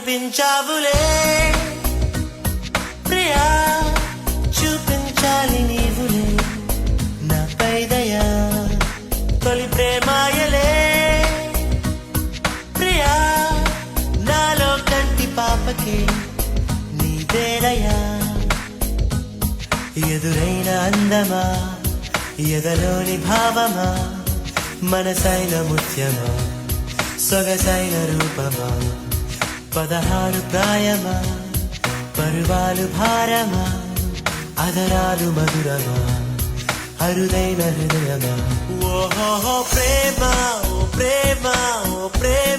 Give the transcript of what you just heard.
అనిపించావులే ప్రియా, చూపించాలి నీవులే నాపై దయా, తొలి ప్రేమాయలే ప్రియా, నాలో కంటి పాపకి నీదేలయా. ఎదురైన అందమా, ఎదలోని భావమా, మనసైన ముత్యమా, సొగసైన రూపమా, 16 ప్రాయమా, పరువాలు భారమా, అదరాలు మధురమా, అరుదైన హృదయమా. ఓహో ప్రేమ, ఓ ప్రేమ, ఓ ప్రేమ.